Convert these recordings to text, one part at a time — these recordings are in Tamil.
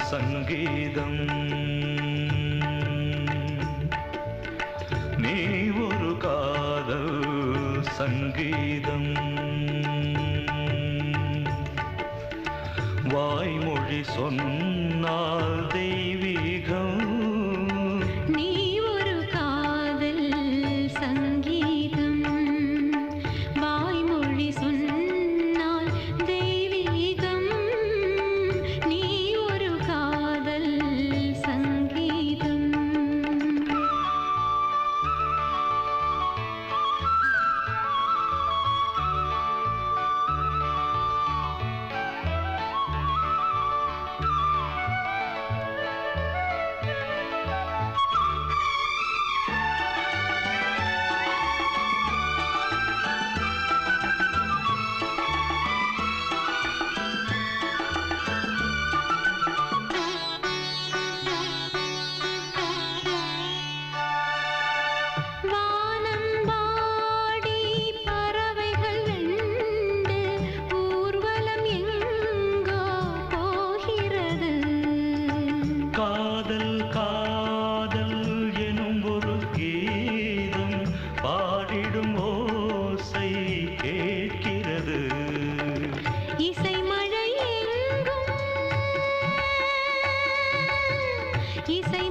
சங்கீதம் நீ ஒரு காதல் சங்கீதம் வாய்மொழி சொன்னால் தெய்வீகம் நீ ஒரு காதல் சங்கீதம் வாய்மொழி சொன்னால் தெய்வீகம் நீ ஒரு காதல் சங்கீதம்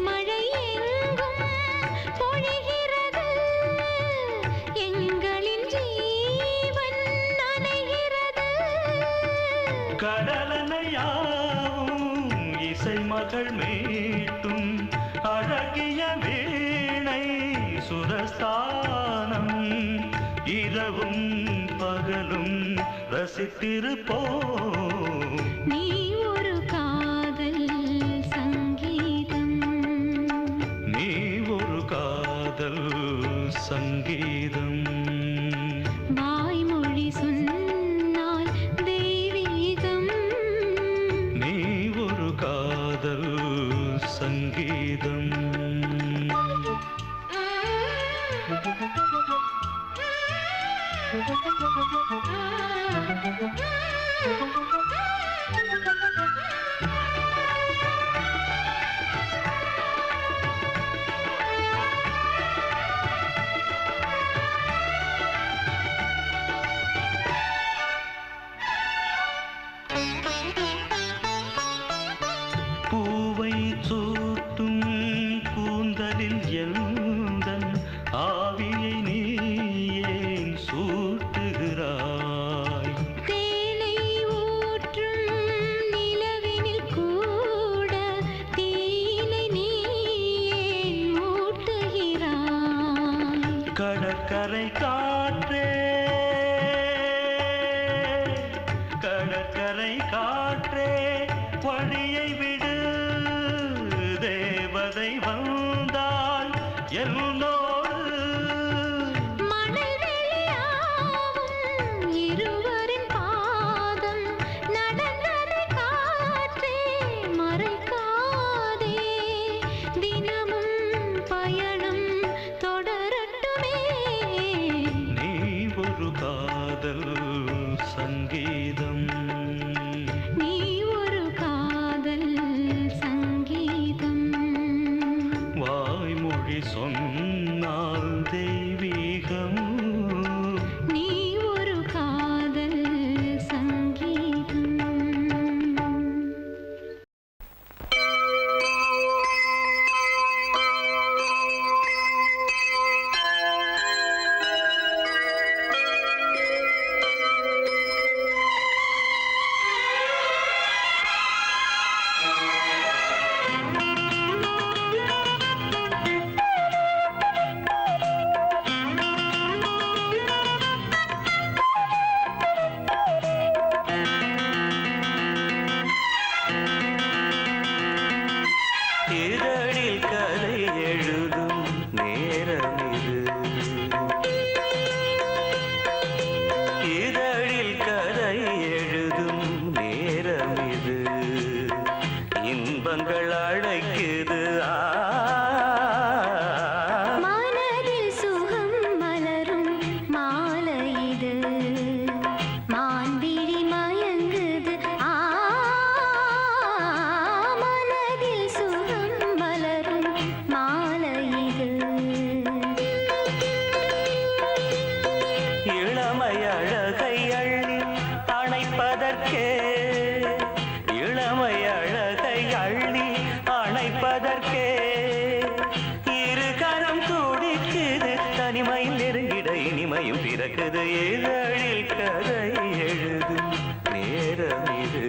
மழை எங்கும் பொழிகிறது, எங்களின் ஜீவன் நனைகிறது. கடலனையாவும் இசை மகள் மீட்டும் அழகிய வீணை சுரஸ்தானம். இரவும் பகலும் ரசித்திருப்போம். நீ ஒரு காதல் சங்கீதம், நீ ஒரு காதல் சங்கீதம். வாய்மொழி சொன்னால் தெய்வீகம். நீ ஒரு காதல் சங்கீதம். பூவை சூட்டும் கூந்தலில் எந்தன் ஆவியை நீ ஏன் சூட்டுகிறாய்? தேனை ஊற்றும் நிலவினில் கூட தீனை நீ ஏன் மூட்டுகிறாய்? கடற்கரை காற்றே, கடற்கரை காற்றே வழியை விடு. தேவதை வந்தால் என்னோடு. மணல் வெளியாகும் இருவரின் பாதம் நடந்ததை காற்றே மறைக்காதே. தினமும் பயணம் தொடரட்டுமே. நீ ஒரு காதல் சங்கீதம். நீ ஒரு காதல் சங்கீதம். வாய்மொழி சொன்னால் தெய்வீகம். நீ ஒரு காதல் சங்கீதம். இதழில் கதை எழுதும் நேரம் இது. இதழில் கதை எழுதும் நேரம் இது. இன்பங்கள் அழைக்குது. மனதில் சுகம் மலரும் மாலை இது. மான்விழி மயங்குது. மனதில் சுகம் மலரும் மாலை இது. இளமை அழகை அள்ளி அணைப்பதற்கே, இளமை அழகை அள்ளி அணைப்பதற்கே இரு கரம் துடிக்குது. தனிமையில் நெருங்கிட இனிமையும் பிறக்குது. இதழில் கதை எழுதும் நேரம் இது.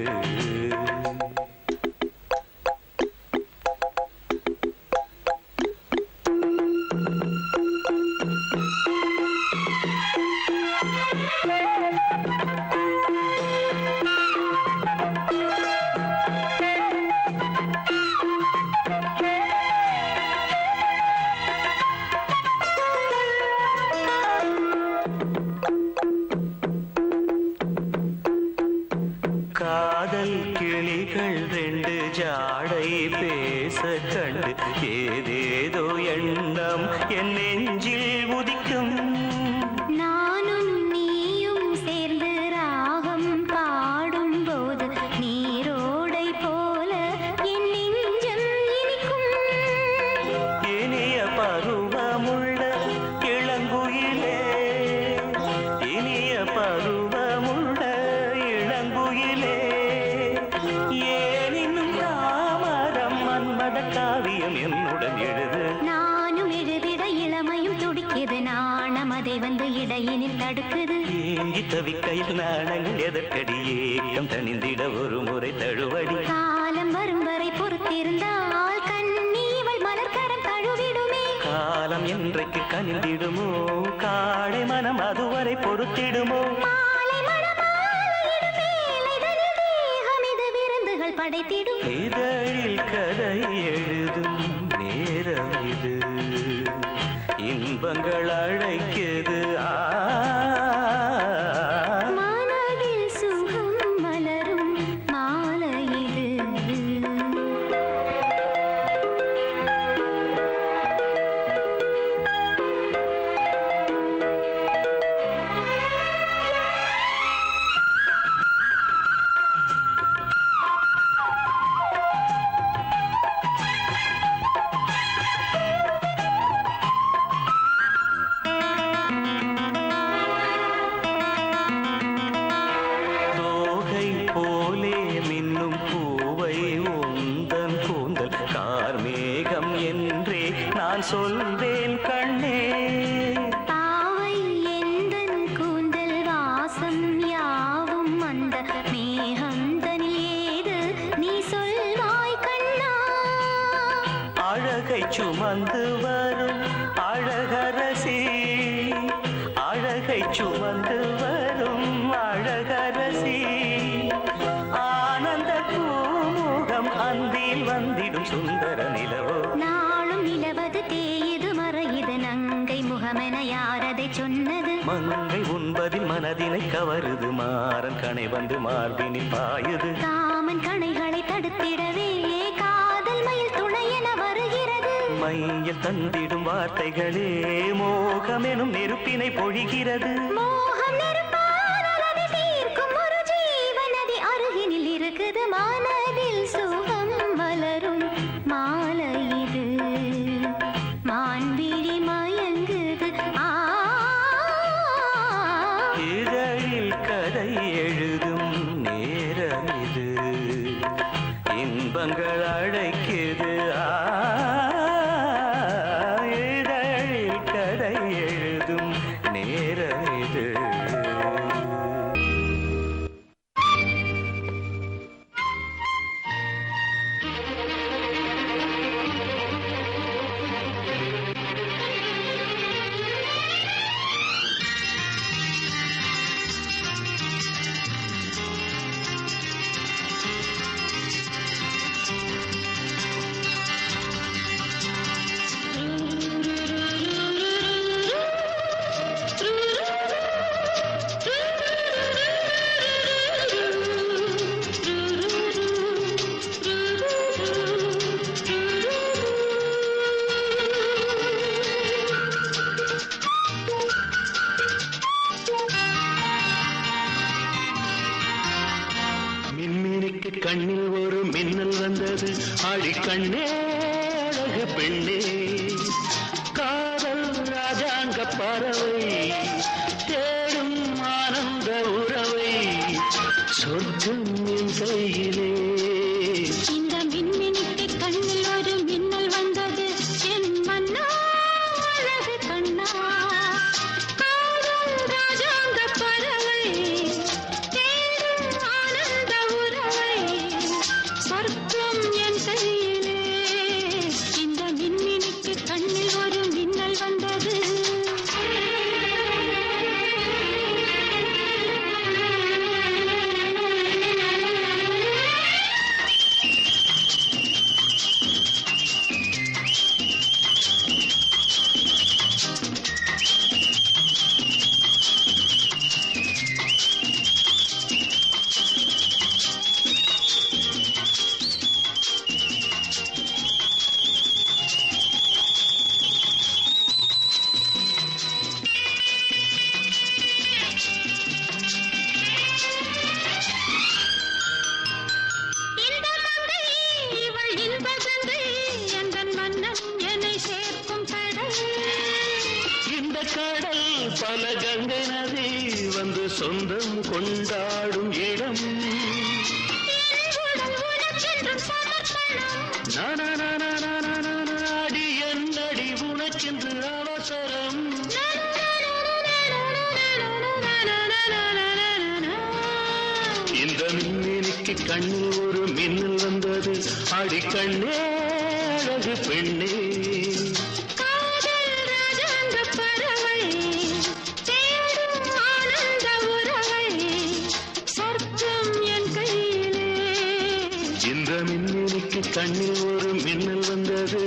காதல் கிளிகள் ரெண்டு ஜாடை பேச கண்டு ஏதேதோ எண்ணம் என் நெஞ்சில் உதிக்கும். நானும் நீயும் சேர்ந்து ராகம் பாடும்போது நீரோடை போல என் நெஞ்சம் இனிக்கும். இனிய பருவமுள்ள இளங்குயிலே, இனிய பருவமுள்ள இளங்குயிலே, ஏன் இன்னும் தாமதம்? மன்மத காவியம் என்னும் மழை வந்து இடையினில் தடுக்குது. ஏங்கி தவிக்கையில் நாணங்கள் எதற்கடி ஏக்கம் தணிந்திட ஒரு முறை தழுவடி. காலம் வரும் வரை பொறுத்திருந்தால் கண்ணி இவள் மலர்கரம் தழுவிடுமே. காலம் என்றைக்கு கனிந்திடுமோ காடை மனம் அதுவரை பொறுத்திடுமோ. மாலை மணமாலையிடும் வேளைதனில் தேகம் இது விருந்துகள் படைத்திடும். இதழில் கதை எழுதும் நேரம் இது இன்பங்கள் அழைக்குது. மனதில் சுகம் மலரும் மாலை இது. சொல்வேன் கண்ணே பாவை எந்தன் கூந்தல் வாசம் யாவும் அந்த மேகந்தனில் ஏது நீ சொல்வாய் கண்ணா. அழகை சுமந்து வரும் அழகரசி அழகை சுமந்து வரும் அழகரசி ஆனந்த பூமுகம் அந்தில் வந்திடும் சுந்தர நிலவோ. நாளும் நிலவது தேயுது மறையுது நங்கை முகமென யாரதை சொன்னது. மங்கை உண்பதில் மனதினை கவருது மாறன் கணை வந்து மார்பினில் பாயுது. காமன் கணைகளை தடுத்திடவே காதல் மயில் துணையென வருகிறது. மையில் தந்திடும் வார்த்தைகளே மோகமெனும் நெருப்பினை பொழிகிறது. மோகம் நெருப்பானதை தீர்க்கும் ஒரு ஜீவநதி அருகினில் இருக்குது. மனதில் சுகம் மலரும் மாலை இது மான்விழி மயங்குது. இதழில் கதை எழுதும் நேரம் இது இன்பங்கள் அழைக்குது. இதழில் கதை எழுதும் நேரம் இது. கண்ணில் ஒரு மின்னல் வந்தது ஆடி கண்ணே அழகு பெண்ணே காதல் ராஜாங்க பறவை தேடும் ஆனந்த உறவை சொர்க்கம் என் கையிலே. இந்த மின்மினிக்கு கண்ணில் ஒரு மின்னல் வந்தது என் மன்னா அழகு கண்ணா. காதல் ராஜாங்க பறவை தேடும் ஆனந்த உறவை சொர்க்கம் என் கையிலே. இந்த மின்மினிக்கு கண்ணில் ஒரு மின்னல் வந்தது. பல கங்கை நதி வந்து சொந்தம் கொண்டாடும் இடம். நாடி என்னடி உனக்கென்று அவசரம். மின்மினிக்கு கண்ணில் ஒரு மின்னல் வந்தது அடிக்கண்ணே அழகு பெண்ணே இந்த மின்மினிக்கு கண்ணில் ஒரு மின்னல் வந்தது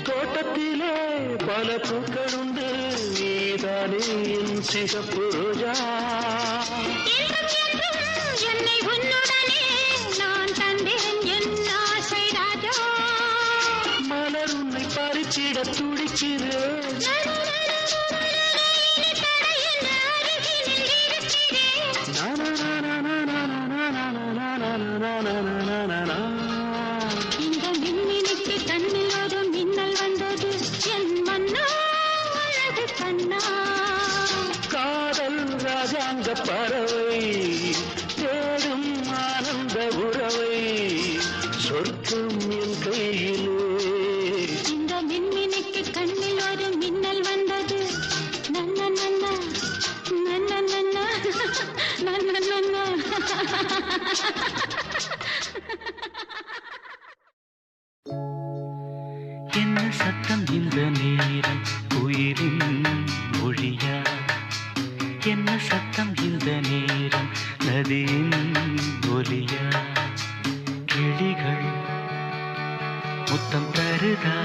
தோட்டத்திலே பல பூக்களுண்டு நீதானே என் சிகப்பு ரோஜா என்னை உன்னுடனே நான் தந்தேன் என் ஆசை ராஜா மலர் உன்னை பறிச்சிட துடிக்கிறேன் இந்த மின்மினிக்கு கண்ணில் ஒரு மின்னல் வந்தது என் மன்னா அழகு கண்ணா காதல் ராஜாங்க பறவை தேடும் ஆனந்த உறவை சொர்க்கம் என் கையிலே இந்த மின்மினிக்கு கண்ணில் ஒரு மின்னல் வந்தது நன்ன நன்ன நன்ன நன்ன நன்ன நன்ன என்ன சத்தம் இந்த நேரம் உயிரின் மொழியா என்ன சத்தம் இந்த நேரம் நதியின் ஒலியா கிளிகள் முத்தம் தருதா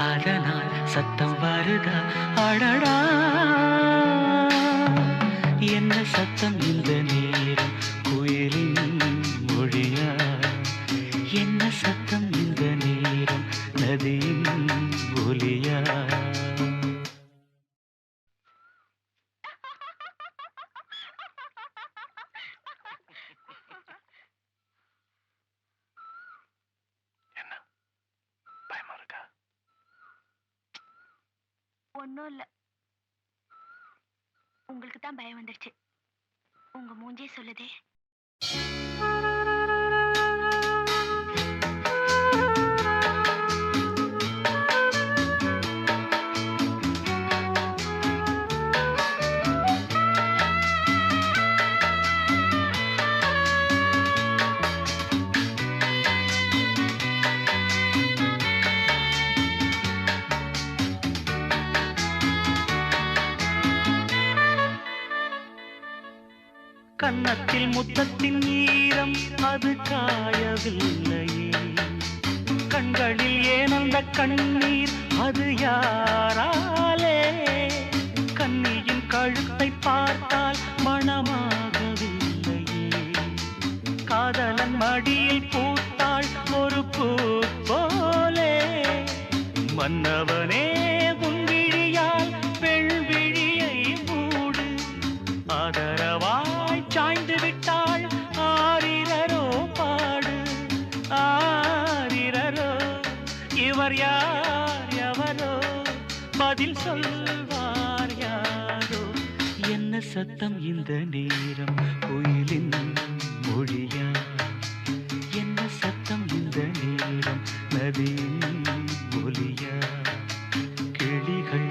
அதனால் சத்தம் வருதா அடடா என்ன சத்தம் இந்த நேரம் குயிலின் மொழியா என்ன சத்தம் இந்த நேரம் நதியின் ஒலியா என்ன பயமா இருக்கா ஒன்றும் இல்லை உங்களுக்கு தான் பயம் வந்துருச்சு உங்க மூஞ்சே சொல்லுதே கன்னத்தில் முத்தத்தின் ஈரம் அது காயவில்லையே கண்களில் ஏனந்த கண்ணீர் அது யாராலே கண்ணியின் கழுத்தை பார்த்தால் மணமாகவில்லையே காதலன் மடியில் பூத்தாள் ஒரு பூ போலே மன்னவனே உன் விழியால் பெண் விழியை மூடு ஆதரவாய் சாய்ந்து விட்டாள் ஆரிரரோ பாடு ஆரிரரோ இவர் யார் எவரோ பதில் சொல்வார் யாரோ என்ன சத்தம் இந்த நேரம் குயிலின் மொழியா என்ன சத்தம் இந்த நேரம் நதியின் ஒலியா கிளிகள்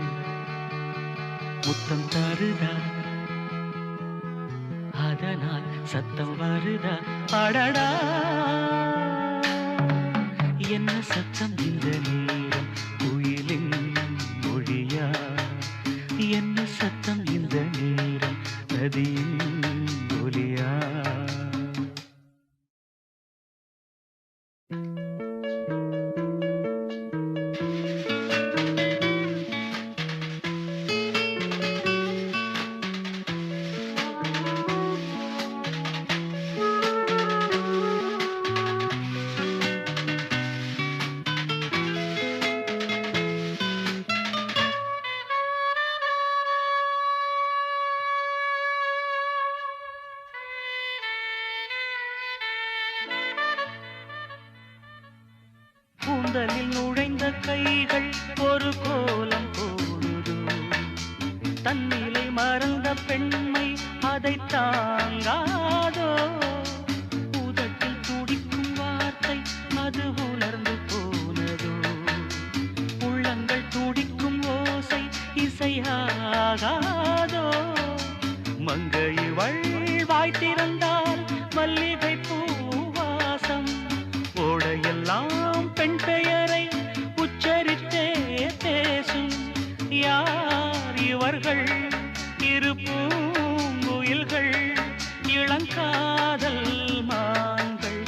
முத்தம் தருதா அதனால் சத்தம் வருதா அடடா என்ன சத்தம் இந்த நேரம் குயிலின் மொழியா என்ன சத்தம் இந்த நேரம் நதியின் ஒலியா பந்தலில் நுழைந்த கைகள் ஒரு கோலம் போடுது. தன்னிலை மறந்த பெண்மை அதை தாங்காதோ. உதட்டில் துடிக்கும் வார்த்தை அது உலர்ந்து போனதோ. உள்ளங்கள் துடிக்கும் ஓசை இசையாகாதோ. மங்கை வாய் திறந்தால் மல்லிகை பூவாசம். ஓடையெல்லாம் பெண் பெயரை உச்சரித்தே பேசும். யார் இவர்கள்? இரு பூங்குயில்கள், இளங்காதல் மான்கள்.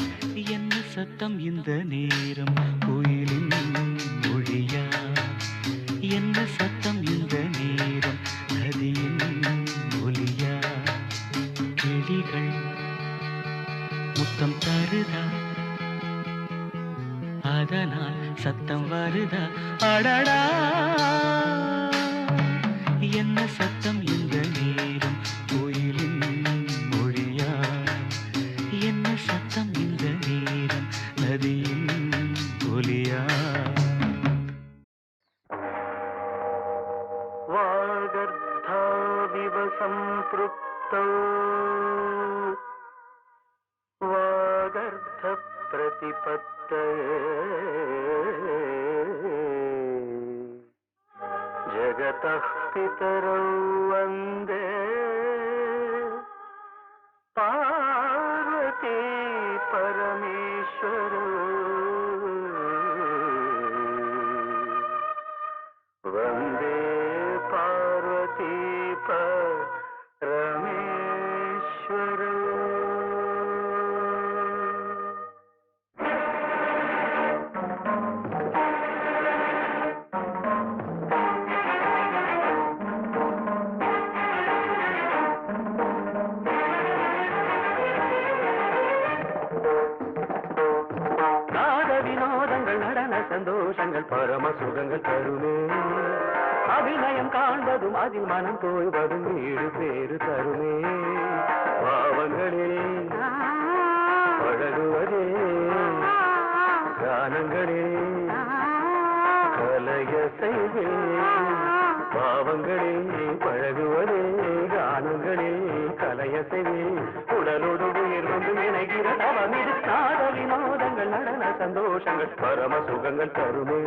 என்ன சத்தம் இந்த நேரம்? கோயிலின் மொழியா? என்ன சத்தம் இந்த நேரம்? நதியின் ஒலியா? கிளிகள் முத்தம் தருதா, அதனால் சத்தம் வருதா? அடடா, என்ன சத்தம் இந்த நேரம்? கோயிலின் மொழியா? என்ன சத்தம் இந்த நேரம்? நதியின் ஒலியா? வாகர்த்தாவிவ சம்பிருக்தௌ வாகர்த்த பிரதிபத்தயே ஜகதः பிதரௌ வந்தே பார்வதி பரமேஸ்வரோ. வந்தே பார்வதி பரமேஸ்வரோ. சந்தோஷங்கள் பரம சுகங்கள் தருமே. அபிநயம் காண்பதும் அதில் மனம் தோய்வதும் வீடு பேரு தருமே. பாவங்களே பழகுவதே, கானங்களே கலைய செய்வே. பாவங்களே பழகுவதே, கானங்களே கலைய செய்வே. உடலோடு உயிர் கொண்டு இணைகிற தவமிது நாட வினோதங்கள் நடன சந்தோஷங்கள் பரம சுகங்கள் தருமே.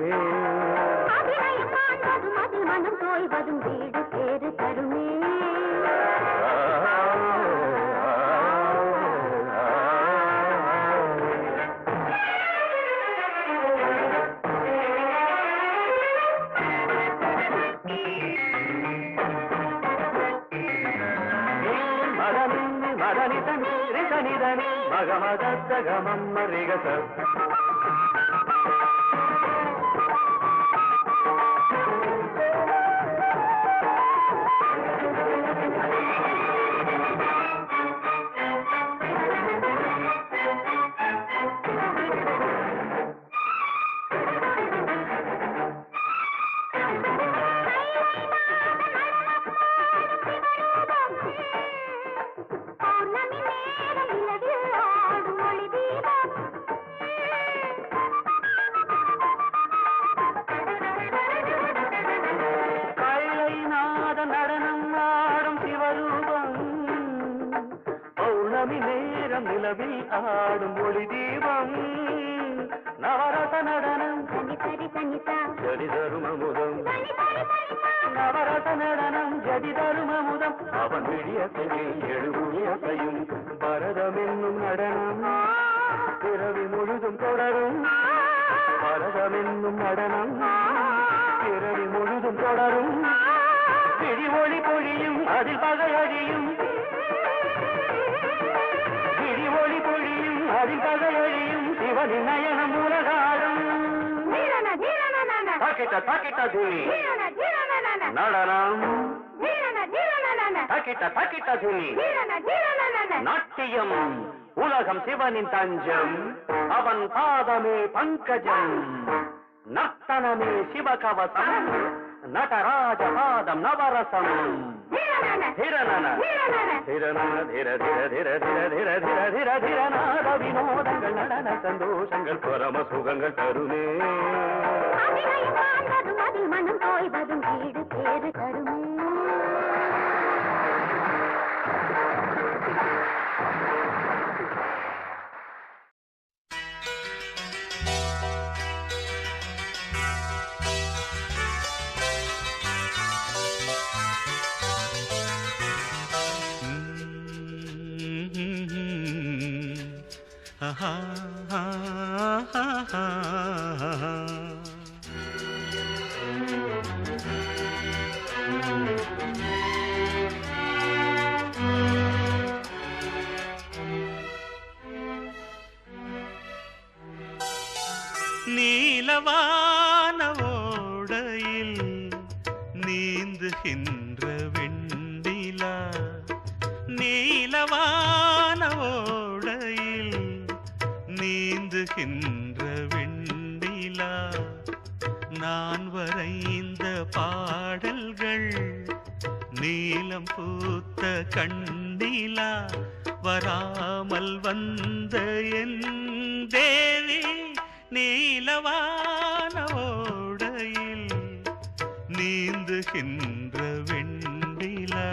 மனம் தோய்வதும் வீடு பேரு தருமே. மதனிதனி மகமதத்தகமம் மரிகச நிலவில் ஆடும் ஒளி தீபம். நவரச நடனம் ஜதி தருமமுதம். நவரச நடனம் ஜதி தருமமுதம். அவன் விழியசையை எழுபுயசையும் பரதம் என்னும் நடனம் பிறவி முழுதும் தொடரும். பரதம் என்னும் நடனம் பிறவி முழுதும் தொடரும். விழி ஒளி பொழியும் அதில் பகையழியும். ஒளி பொழியும் அதில் பகையழியும். சிவனின் நயனம் உலகாடும். தாக்கிட்ட தாக்கிட்ட துணி நடனம். தாக்கிட்ட தாக்கிட்ட துணி நாட்டியம். உலகம் சிவனின் தஞ்சம். அவன் பாதமே பங்கஜம். நர்த்தனமே சிவகவசம். நடராஜ பாதம் நவரசம். வினோதங்கள் நடன சந்தோஷங்கள் பரம சுகங்கள் தருமே மனம் தோய்வதும் வீடு பேரு தருமே நீலவான ஓடையில் நீந்துகின்ற வெண்டிலா நீலவான ஓடையில் நீந்துகின்ற வெண்டிலா நான் வரைந்த பாடல்கள் நீலம் பூத்த கண்டிலா வராமல் வந்த என் தேவி நீலவான ஓடையில் நீந்துகின்ற வெண்டிலா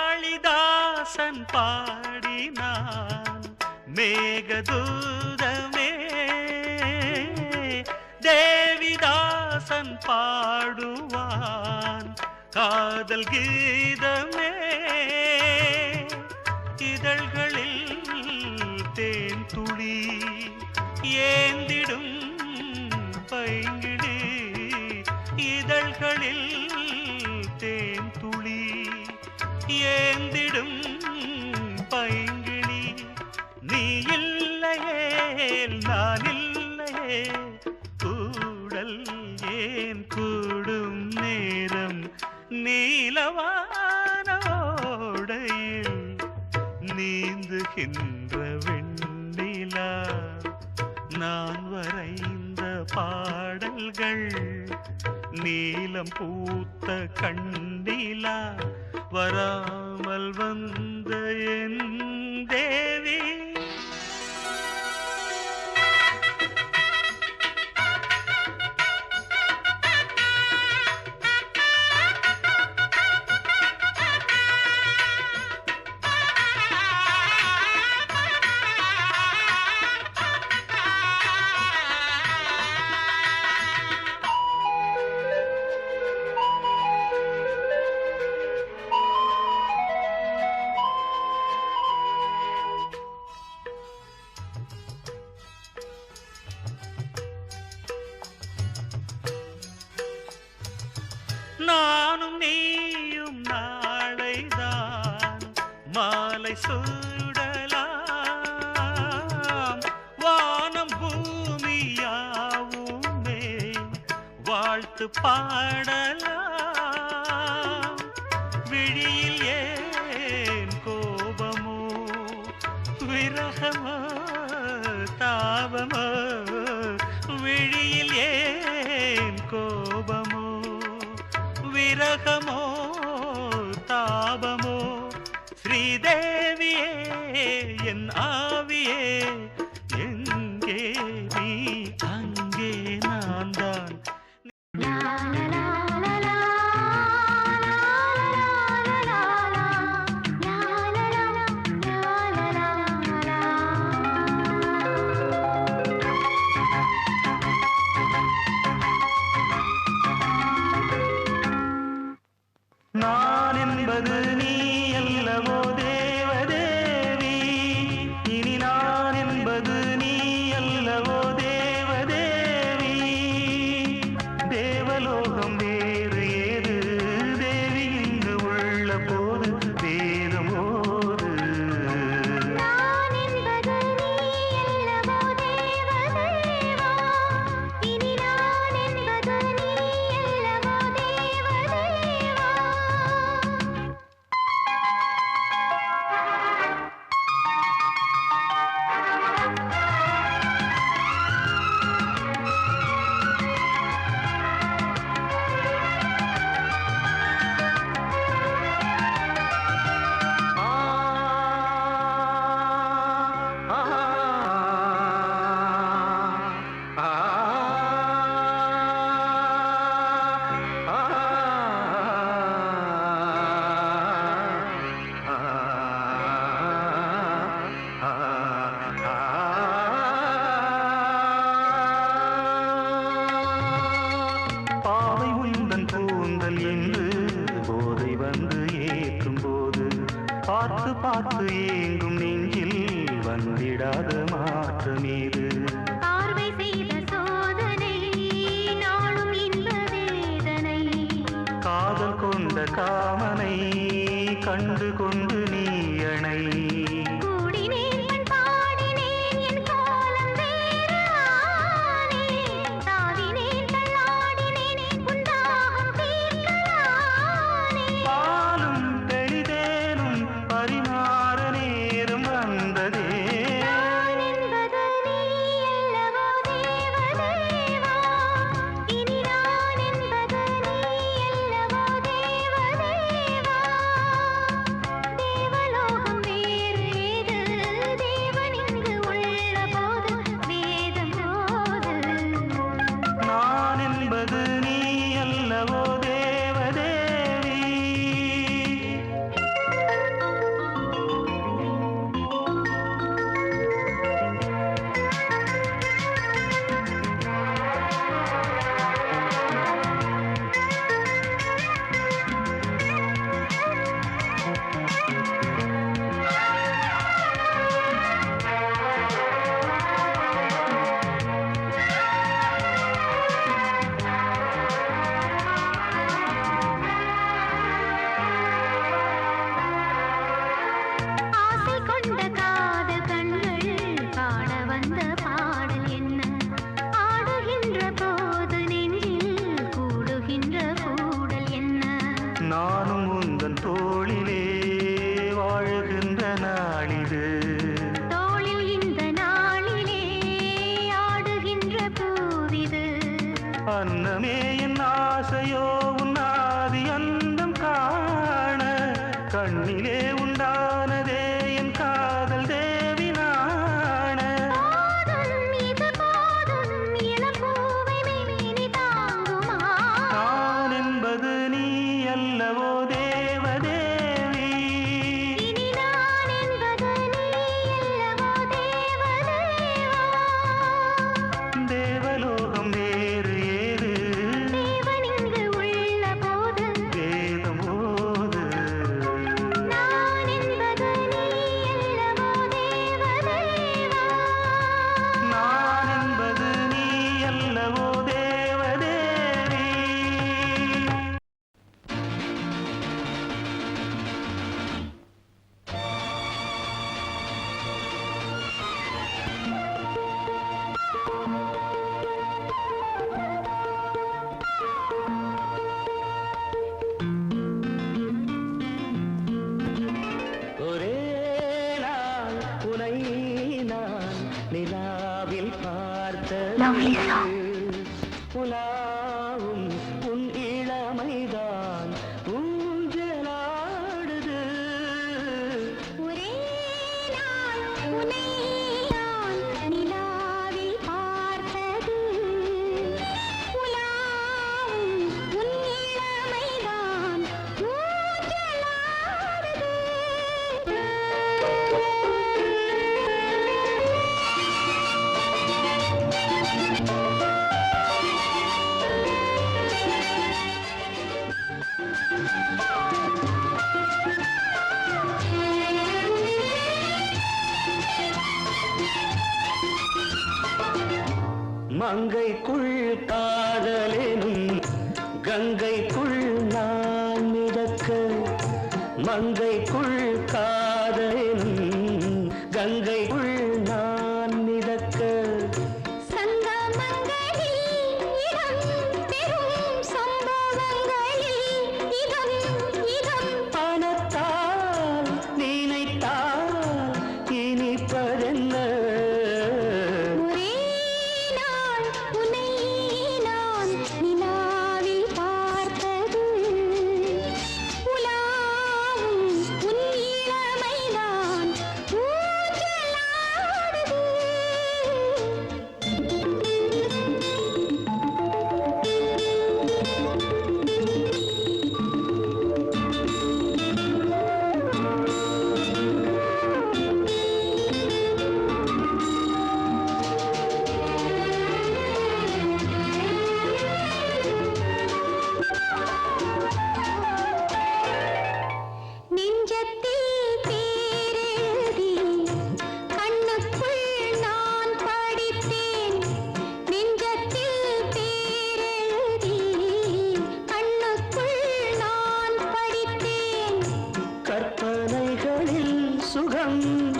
காளிதாசன் பாடினான் மேகதூதமே தேவிதாசன் பாடுவான் காதல் கீதமே இதழ்களில் தேன் துளி ஏந்திடும் பைங்கிடி இதழ்களில் தேன் துளி ஏந்திடும் பைங்கிளி நீ இல்லையே நான் இல்லையே கூடல் ஏன் கூடும் நேரம் நீலவான ஓடையில் நீந்துகின்ற வெண்ணிலா நான் வரைந்த பாடல்கள் நீலம் பூத்த கண்டிலா வராமல் வந்த என் தேவி நானும் நீயும் நாளைதான் மாலை சூடலாம் வானம் பூமியாவுமே வாழ்த்து பாடலாம் விழியில் ஏன் கோபமோ விரகமோ தாபமோ விழியில் ஏன் கோபமோ விரகமோ தாபமோ ஸ்ரீதேவியே என் ஆவியே எங்கே நீ அங்கே நான் தான் பார்த்து பார்த்து ஏங்கும் நெஞ்சில் வந்திடாத மாற்றம் இது. பார்வை செய்த சோதனை நாளும் இன்ப வேதனை. காதல் கொண்ட காமனை கண்டு கொண்டு நீ அணை. அன்னமே என் ஆசையோ உன்னாதி அந்தம் காண கண்ணிலே உண்டானதே என் காதல் தேவி நாண. நான் என்பது நீ அல்லவோ தேவதேவி. தேவலோகம் வேறு புலாவும் உன் இளமைதான் ஊஞ்சலாடுது. ஒரே நாள் உன்னை நான் நிலாவில் பார்த்தது. புலாவும் உன் இளமைதான் ஊஞ்சலாடுது. மங்கைக்குள் காதலெனும் கங்கைக்குள் நான் மிதக்க. மங்கைக்குள் காதலெனும் கங்கைக்குள் நான் மிதக்க. பணத்தால் நினைத்தால் இனிப்பதென்ன.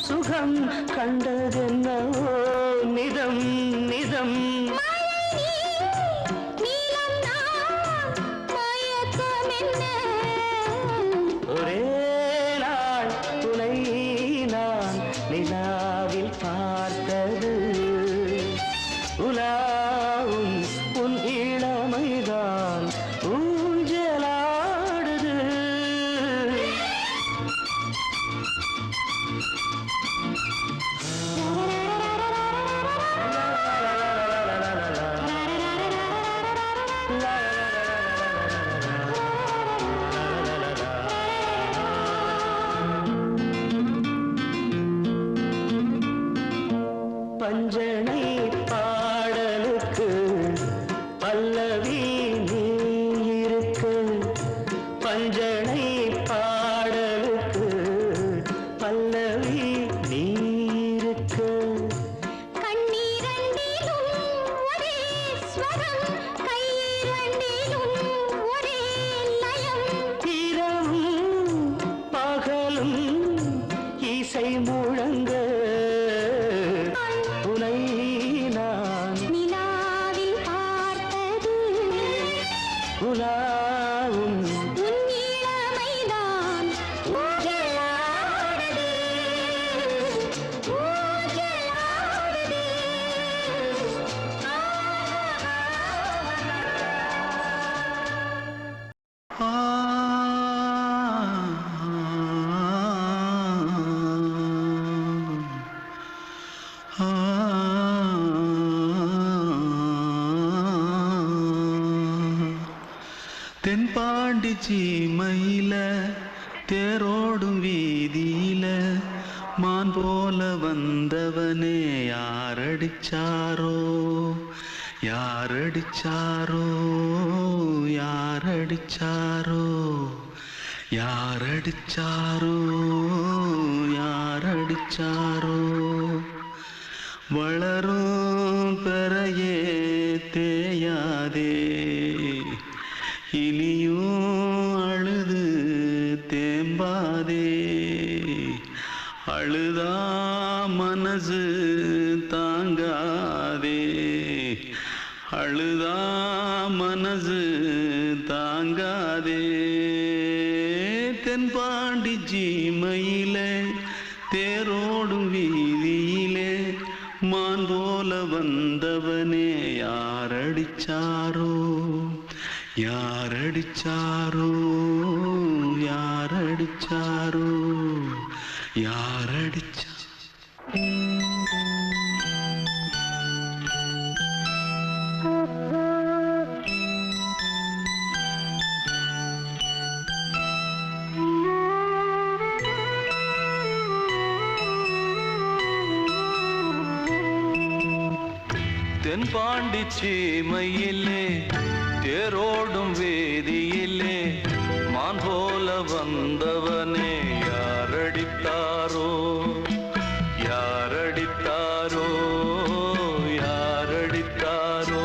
சுகம் கண்டதென்னவோ நிதம் நிதம் ஒரே நாள் துணை நான் நிலாவில் பார்த்தது உலாவும் உன் இளமைதான் ஊஞ்சலாடுது பஞ்சனை பாடலுக்கு பல்லவி நீ இருக்கு பஞ்சனை பாடலுக்கு பல்லவி நீ இருக்கு இரவும் பகலும் இசை முழங்க உனை நான் நிலாவில் பார்த்தது உலாவும் உன் இளமைதான் ஊஞ்சலாடுது ஊஞ்சலாடுது தென்பாண்டி சீமையில தேரோடும் வீதியில மான் போல வந்தவனே யாரடிச்சாரோ யாரடிச்சாரோ யாரடிச்சாரோ யாரடிச்சாரோ யாரடிச்சாரோ வளரும் பெறையே தேயாதே இனியும் அழுது தேம்பாதே அழுதா மனசு தாங்காதே அழுதா மனசு தாங்காதே தென்பாண்டி சீமையிலே தேரோடும் வீதியிலே மான் போல வந்தவனே யாரடிச்சாரோ யாரடிச்சாரோ யாரடிச்சாரோ யாரடிச்சா தென்பாண்டி சீமையிலே தேரோடும் வேதியிலே மான் போல வந்தவனே யாரடித்தாரோ யாரடித்தாரோ யாரடித்தாரோ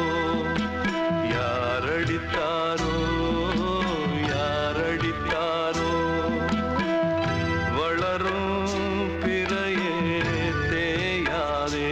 யாரடித்தாரோ யாரடித்தாரோ வளரும் பிறையே தேயாதே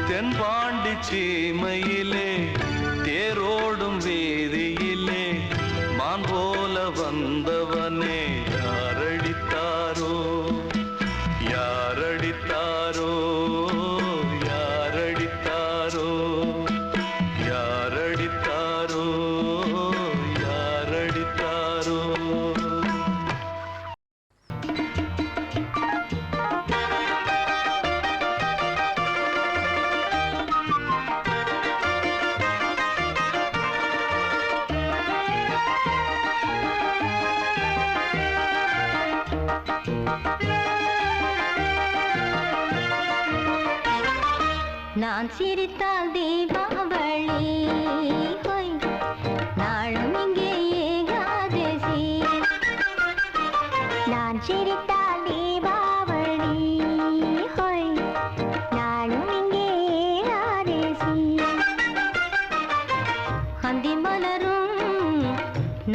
தென்பாண்டி சீமையிலே தேரோடும் வேதியிலே மான் போல வந்தவனே யாரடித்தாரோ யாரடித்தாரோ யாரடித்தாரோ யாரடித்தாரோ யாரடித்தாரோ நான் சிரித்தால் தீபாவளி ஹோய் நாளும் இங்கே ஏகாதசி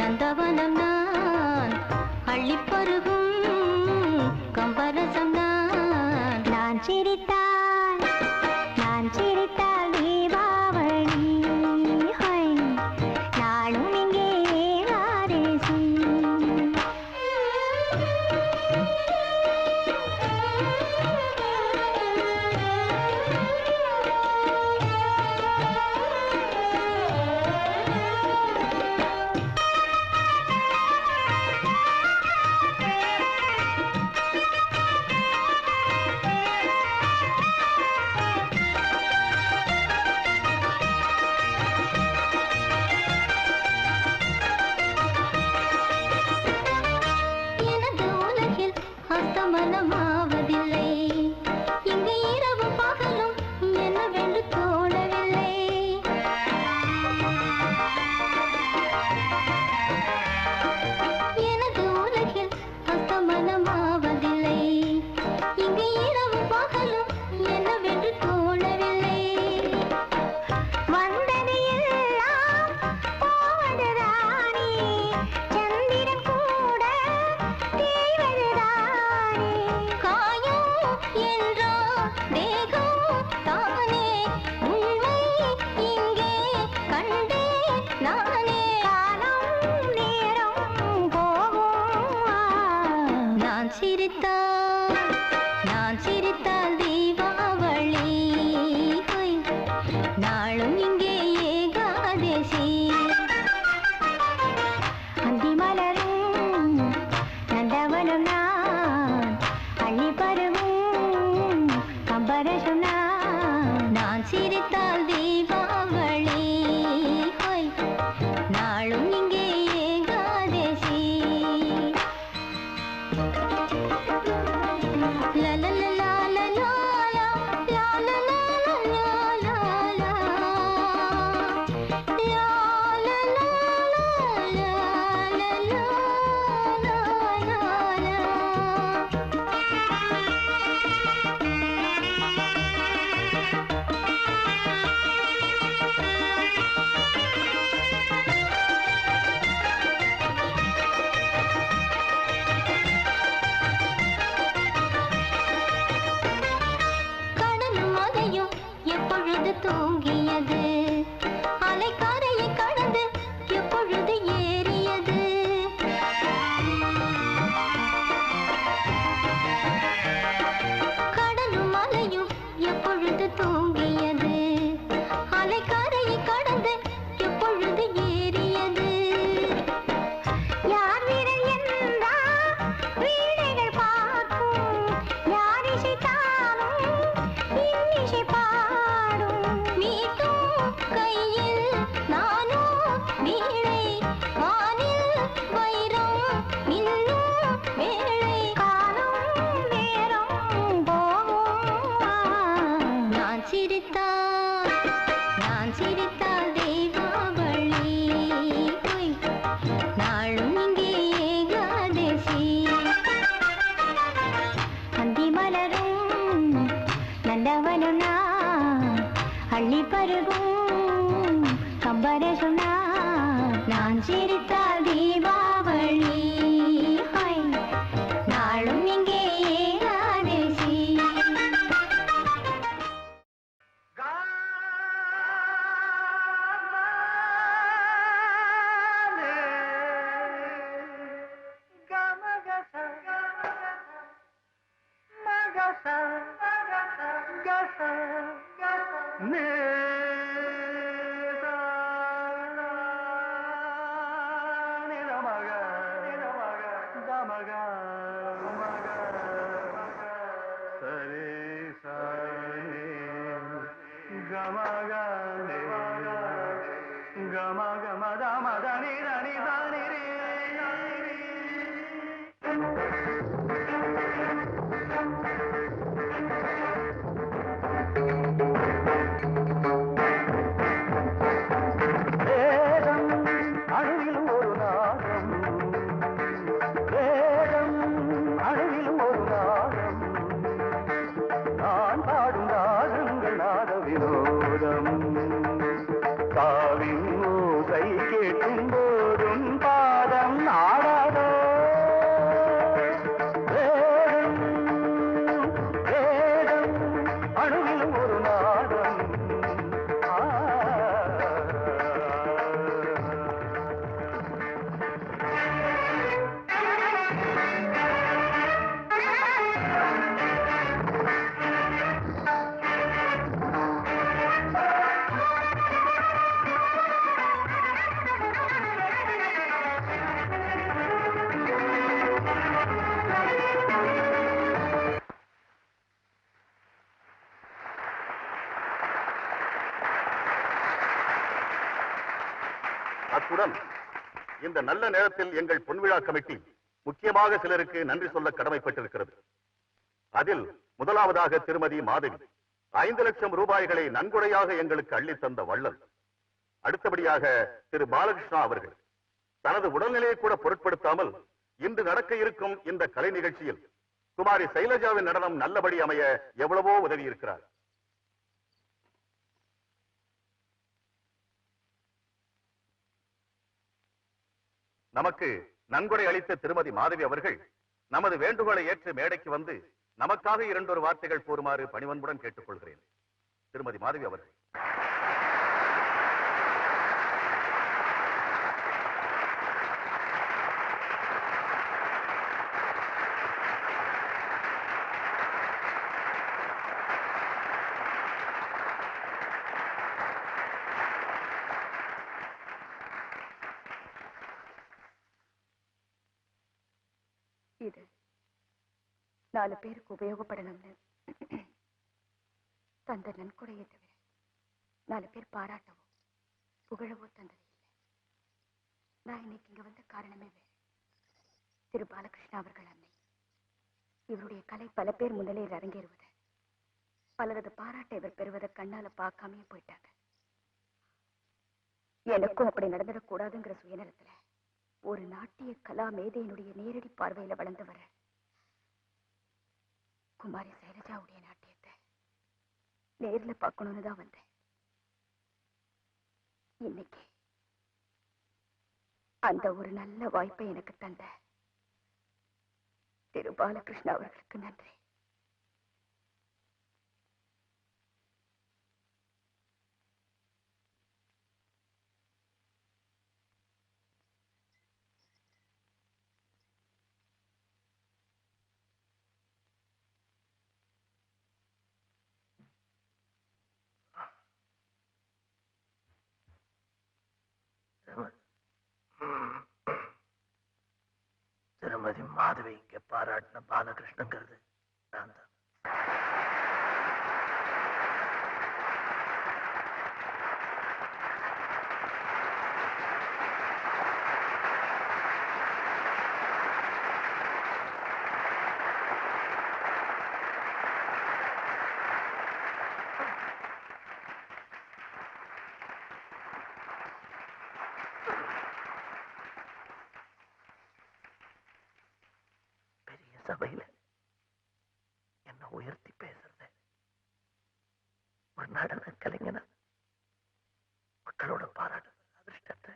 நந்தவனம் நான் அள்ளிப்பருகும் கம்பரசம் நான் சிரித்தால் தீபாவளி நாளும் இங்கே வாரேசி மனமாவதில்லை இங்கு இரவு பகலும் என்னவென்று தோணவில்லை எனது உலகில் அஸ்தமனமாவதில்லை இங்கு இரவு பகலும் என்னவென்று தோணவில்லை வந்தது எல்லாம் போவது ராணி சந்திரன் கூட தேய்வதுதான் என்றோ தேகம் தானே உண்மை இங்கே கண்டே நானே காலம் நேரம் போகும் நான் சிரித்தால் தீபாவளி நாளும் இங்கே ஏகாதசி அந்தி மலரும் நந்தவனம் நான் அள்ளி பருவும் கம்பரசம் நான் சிரித்தால் தீபாவளி நாளும் இங்கே ஏகாதசி எப்பொழுது தூங்கியது அலைக்காரையை கடந்து எப்பொழுது ஏறியது கடலும் மலையும் எப்பொழுது தூங்கியது அலைக்காரையை கடந்து எப்பொழுது ஏறியது யார் வீரன் என்றால் வீணைகள் பார்க்கும் யார் இசைத்தாலும் இன்னிசை கையில் நானோ வீணை வானில் வைரம் இன்னும் வேளை காலம் நேரம் போகும் நான் சிரித்தால் தீபாவளி நாளும் இங்கே ஏகாதசி அந்தி மலரும் நந்தவனம் நான் அள்ளி பருகும் கம்பரசம் நான் சிரித்தால் தீபாவளி நாளும் இங்கே ஏகாதசி Thank you. அத்துடன் இந்த நல்ல நேரத்தில் எங்கள் பொன்விழா கமிட்டி முக்கியமாக சிலருக்கு நன்றி சொல்ல கடமைப்பட்டிருக்கிறது. அதில் முதலாவதாக திருமதி மாதவி 5 லட்சம் ரூபாய்களை நன்கொடையாக எங்களுக்கு அள்ளித் தந்த வள்ளல். அடுத்தபடியாக திரு பாலகிருஷ்ணா அவர்கள் தனது உடல்நிலையை கூட பொருட்படுத்தாமல் இன்று நடக்க இருக்கும் இந்த கலை நிகழ்ச்சியில் குமாரி சைலஜாவின் நடனம் நல்லபடி அமைய எவ்வளவோ உதவி இருக்கிறார். நமக்கு நன்கொடை அளித்த திருமதி மாதவி அவர்கள் நமது வேண்டுகோளை ஏற்று மேடைக்கு வந்து நமக்காக 2 வார்த்தைகள் கூறுமாறு பணிவன்புடன் கேட்டுக்கொள்கிறேன். திருமதி மாதவி அவர்கள். இது 4 பேருக்கு உபயோகப்படணும்னு தந்த நன்கொடையை தவிர 4 பேர் பாராட்டவோ புகழவோ தந்தது இல்லை. நான் இன்னைக்கு இங்க வந்த காரணமே வேறு. திரு பாலகிருஷ்ணா அவர்கள் அன்னை இவருடைய கலை பல பேர் முன்னிலையில் அரங்கேறுவதை, பலரது பாராட்டை இவர் பெறுவதை கண்ணால பார்க்காமே போயிட்டாங்க. எனக்கும் அப்படி நடந்துடக்கூடாதுங்கிற சுயநலத்துல ஒரு நாட்டிய கலா மேதையினுடைய நேரடி பார்வையில வளர்ந்து வர குமாரி சைலஜாவுடைய நாட்டியத்தை நேர்ல பார்க்கணும்னு தான் வந்தேன். இன்னைக்கு அந்த ஒரு நல்ல வாய்ப்பை எனக்கு தந்த திரு பாலகிருஷ்ணா அவர்களுக்கு நன்றி. திருமதி மாதவி இங்க பாராட்டின பாலகிருஷ்ணங்கிறது நான் தான். சபையில என்ன உயர்த்தி பேசுறது, ஒரு நடன கலைஞனா மக்களோட பாராட்டு அதிர்ஷ்டத்தை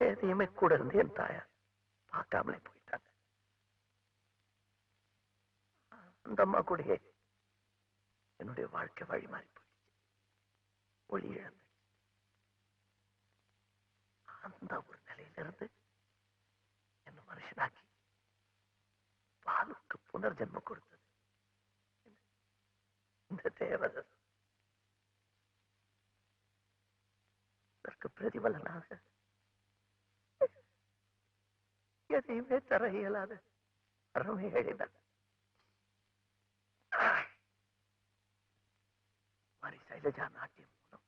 எதையுமே கூட இருந்து என் தாயார் பார்க்காமலே போயிட்டாங்க. அந்த அம்மா கூடயே என்னுடைய வாழ்க்கை வழி மாறி போயிடுச்சு, ஒளி இழந்து. அந்த ஒரு நிலையிலிருந்து என்ன மனுஷனாக்கி பாலுக்கு புனர்ஜென்மம் கொடுத்தது இந்த தேவதை. அதற்கு பிரதிபலனாக எதையுமே தர இயலாத அறமே எழுதினார். மாரி சைலஜா நாட்டியம் மூலம்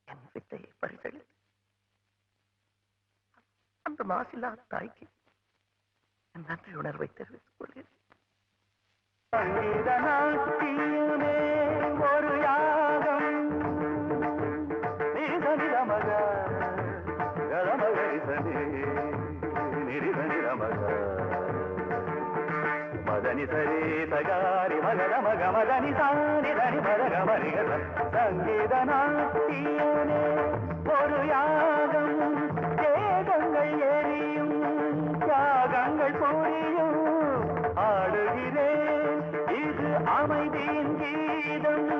என் வித்தையை பரிசளித்து அந்த மாசில்லா தாய்க்கு நன்றி உணர்வை தெரிவித்துக் கொள்கிறேன். ஒரு யாகம் மதனி சரி சகாரி மகத மக மதனி சாரி தனி மதக மரிகத சங்கீத நாட்டியனே ஒரு யாகம் தேகங்கள் எரியும் தியாகங்கள் புரியும் ஆடுகிறேன் இது அமைதியின் கீதம்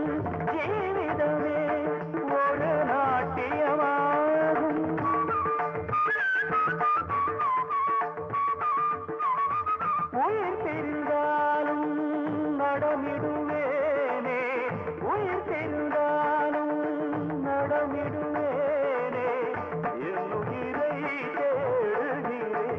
ஜீவிதமே ஒரு நாட்டியமாகும் உயிர் தெரிந்தாலும் நடமிடுவேனே உயிர் தெரிந்தாலும் நடமிடுவேனே என் உயிரை தேடுகிறேன்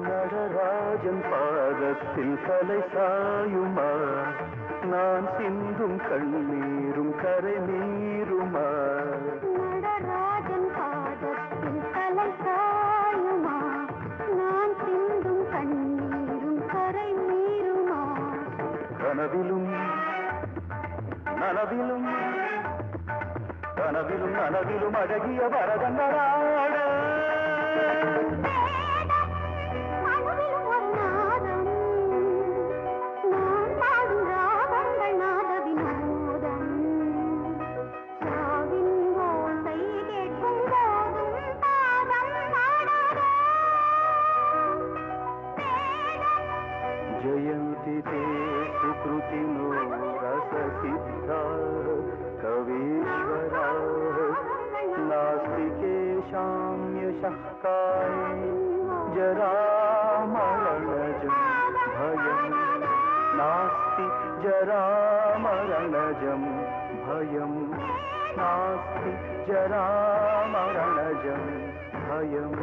நடராஜன் பாதத்தில் தலை சாயுமா நான் சிந்தும் கண்ணீரும் கரை நீருமா நடராஜன் பாதத்தில் தலை சாயுமா நான் சிந்தும் கண்ணீரும் கரை நீருமா கனவிலும் நனவிலும் கனவிலும் நனவிலும் அழகிய வரதங்களாட जयन्ति ते सुकृतिनो रससिद्धा कवीश्वरा नास्ति केषाम्यशः काये जरामरणजं भयं नास्ति जरामरणजं भयं नास्ति जरामरणजं भयम्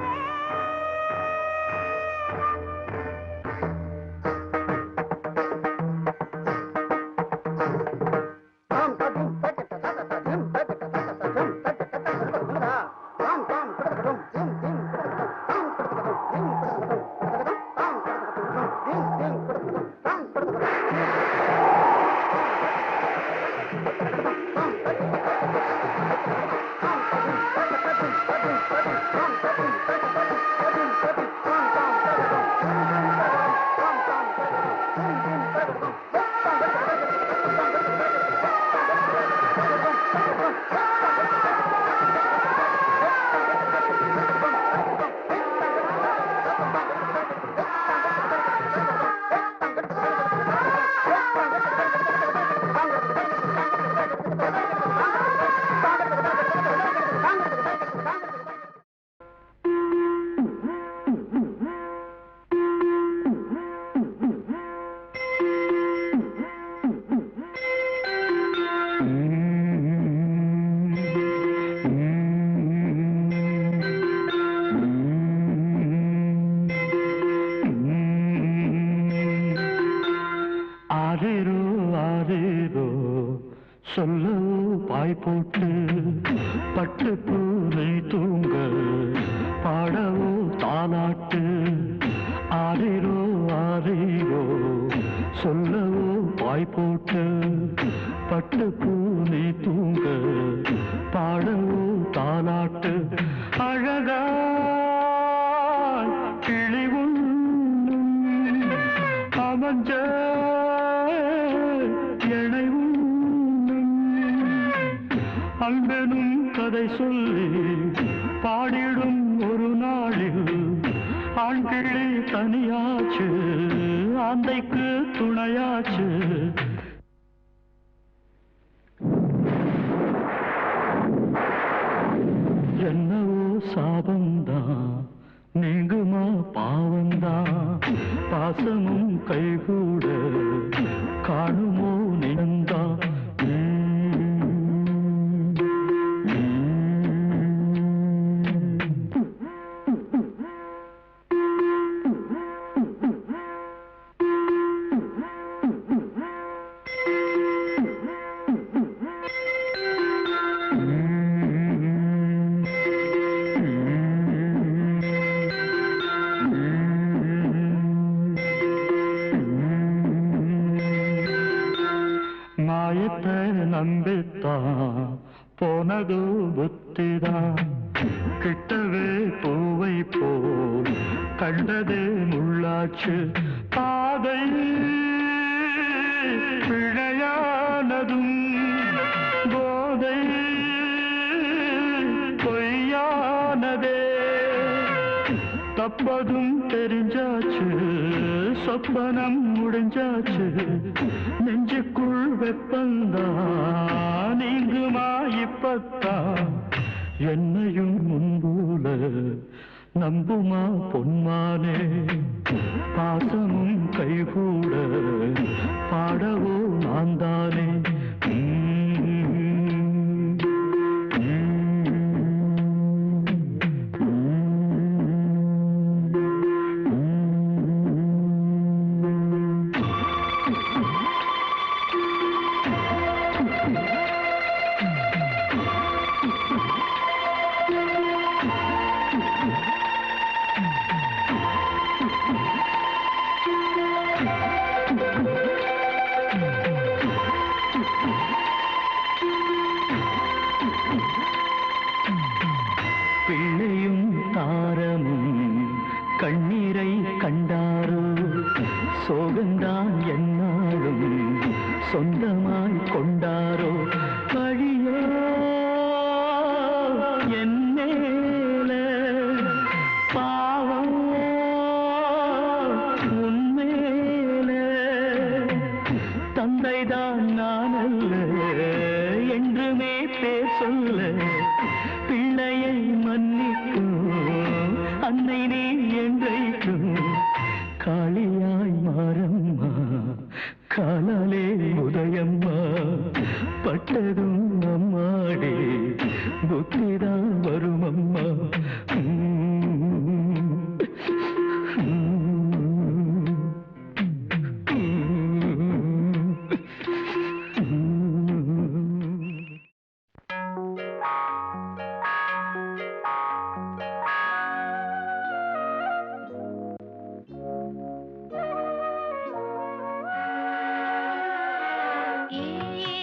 தப்பதும் தெரிஞ்சாச்சு, சொப்பனம் முடிஞ்சாச்சு, நெஞ்சுக்குள் வெப்பந்தான் நீங்குமா இப்பத்தான், என்னையும் முன்போல நம்புமா பொன்மானே, பாசமும் கைகூட பாடவோ நான் தானே. பிள்ளையும் தாரமும் கண்ணீரை கண்டாரோ, சோகந்தான் என்னாலும் சொந்தமாய் கொண்டாரோ, வழியோ என் மேல பாவம் உன்மேல, தந்தைதான் நான் அல்ல என்றுமே பேர் சொல்ல, பிள்ளையை மன்னிக்கும் அன்னை நீ என்றைக்கும், காளியாய் மாறம்மா காலாலே உதயம்மா, பட்டதும் அம்மாடே புத்திதான் வரும் அம்மா.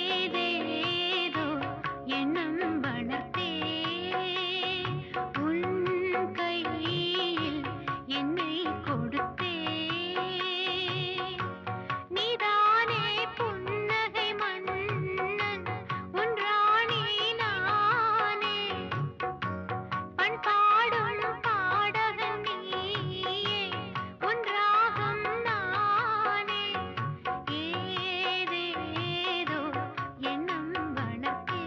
ஏதேதோ எண்ணம் வளர்த்தே உன் கையில் என்னை கொடுத்தே, நீதானே புன்னகை மன்னன் உன் ராணி நானே, பண்பாடும் பாடகன் நீயே உன் ராகம் நானே, ஏதேதோ எண்ணம் வளர்த்தே.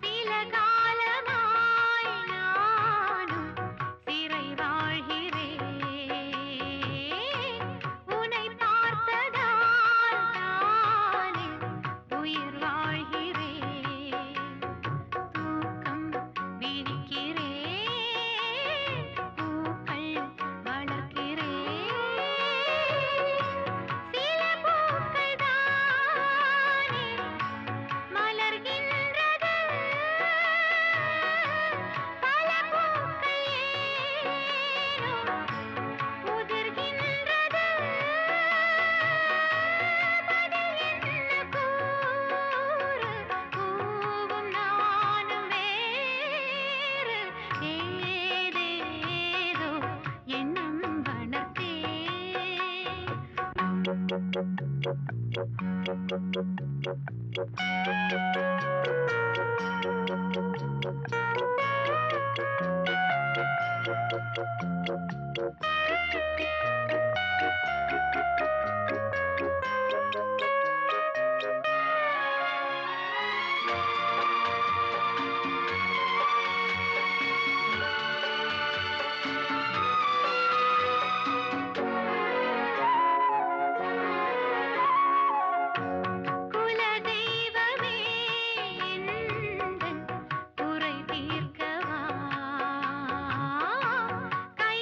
சில காலமாய் நானும் சிறை வாழ்கிறேன், உன்னை பார்த்ததால் தானே உயிர் வாழ்கிறேன், தூக்கம் விழிக்கிறேன், பூக்கள் வளர்க்கிறேன், சில பூக்கள் தானே மலர்கின்றது, பல பூக்கள் ஏனோ உதிர்கின்றது, பதில் என்ன கூறு, பூவும் நானும் வேறு, ஏதேதோ எண்ணம் வளர்த்தே. குலதெய்வமே எந்தன் குறை தீர்க்கவா, கை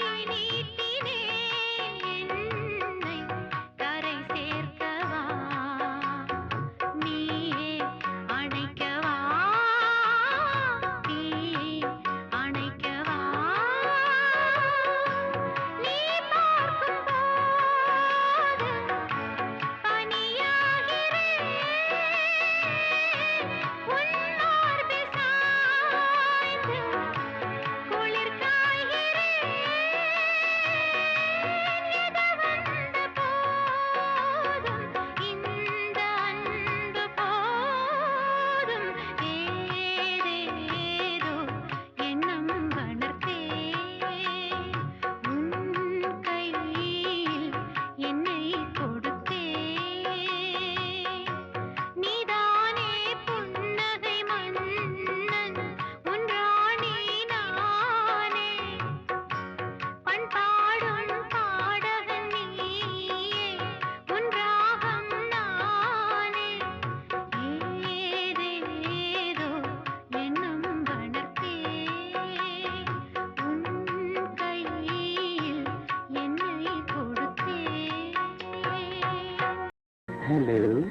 Hello.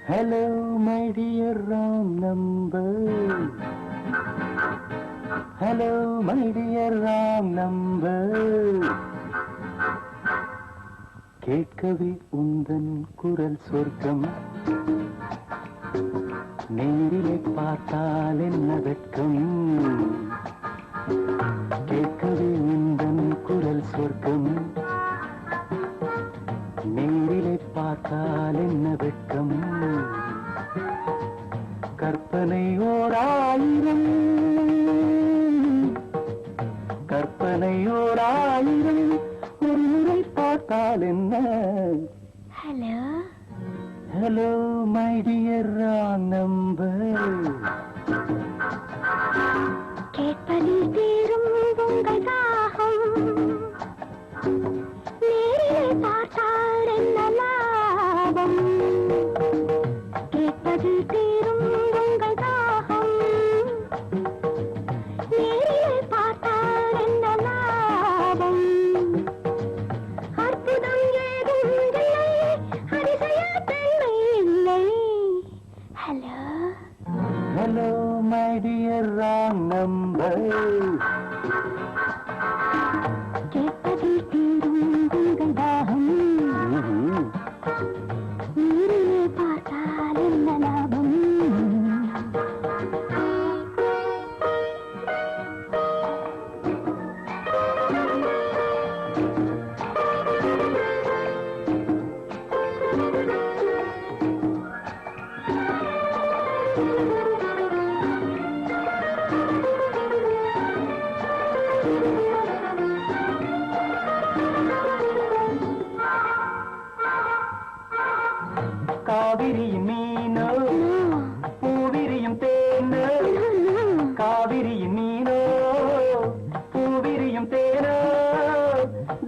Hello, my dear wrong number. Hello, my dear wrong number. கேட்கவே உந்தன் குரல் சொர்க்கம், நேரிலே பார்த்தால் என்ன வெட்கம். கேட்கவே உந்தன் குரல் சொர்க்கம், நேரிலே பார்த்தால் என்ன வெட்கம். கற்பனை ஓராயிரம், கற்பனை ஓராயிரம், ஒரு முறை பார்த்தால் என்ன. Hello hello my dear wrong number. கேட்பதில் தீரும் உங்கள் தாகம், நேரிலே பார்த்தால் என்ன லாபம். கேட்பதில் தீரும் உங்கள் தாகம், நேரிலே பார்த்தால் என்ன லாபம். அற்புதம் ஏதும் இல்லை, அதிசயத்தன்மை இல்லை. Hello hello my dear wrong number. கேட்பதில் தீரும் உங்கள் தாகம், நேரிலே பார்த்தால் என்ன லாபம். காவிரியும் மீனோ பூவிரியும் தேனோ, காவிரியும் மீனோ பூவிரியும் தேனோ,